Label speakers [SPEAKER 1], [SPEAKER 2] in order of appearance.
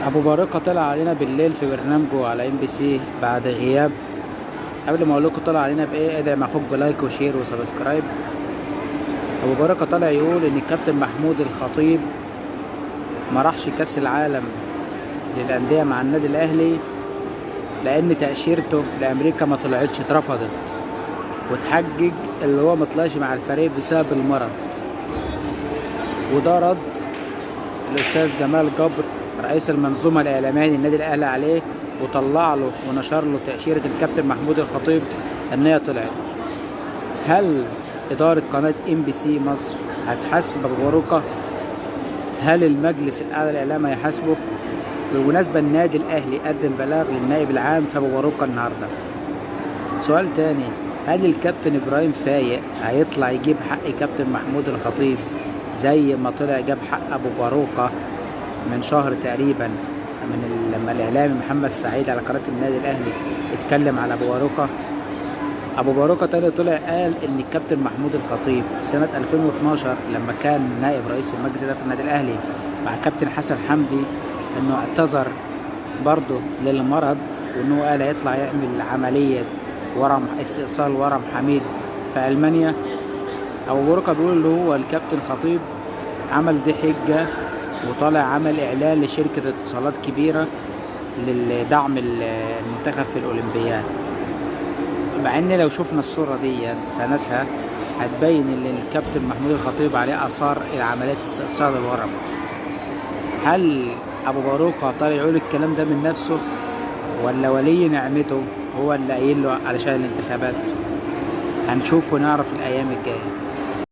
[SPEAKER 1] ابو بارقة طلع علينا بالليل في برنامجه على ام بي سي بعد غياب. قبل ما اقول لكم طلع علينا بايه، ادعم اخوك بلايك وشير وسبسكرايب. ابو بارقة طلع يقول ان الكابتن محمود الخطيب ما راحش كاس العالم للانديه مع النادي الاهلي لان تاشيرته لامريكا ما طلعتش، اترفضت، وتحجج اللي هو ما طلعش مع الفريق بسبب المرض. وده رد الاستاذ جمال جبر رئيس المنظومه الاعلاميه للنادي الاهلي عليه، وطلع له ونشر له تاشيره الكابتن محمود الخطيب ان هي طلعت. هل اداره قناه ام بي سي مصر هتحاسب ابو بارقة؟ هل المجلس الاعلى للاعلام هيحاسبه؟ بالمناسبه النادي الاهلي قدم بلاغ للنائب العام في ابو بارقة النهارده. سؤال تاني، هل الكابتن ابراهيم فايق هيطلع يجيب حق كابتن محمود الخطيب زي ما طلع جاب حق ابو بارقة من شهر تقريبا، لما الاعلامي محمد سعيد على قناه النادي الاهلي اتكلم على ابو بارقة؟ ابو بارقة تاني طلع قال ان الكابتن محمود الخطيب في سنه 2012 لما كان نائب رئيس المجلس اداره النادي الاهلي مع كابتن حسن حمدي انه اعتذر برضه للمرض، وانه قال هيطلع يعمل عمليه ورم استئصال ورم حميد في المانيا. ابو بارقة بيقول اللي هو الكابتن خطيب عمل دي حجه، وطالع عمل اعلان لشركه اتصالات كبيره لدعم المنتخب في الاولمبياد، مع ان لو شفنا الصورة دي سنتها هتبين ان الكابتن محمود الخطيب عليه اثار العمليات استئصال الورم. هل ابو بارقة طالع يقول الكلام ده من نفسه، ولا ولي نعمته هو اللي قايل له علشان الانتخابات؟ هنشوف ونعرف الايام الجاية.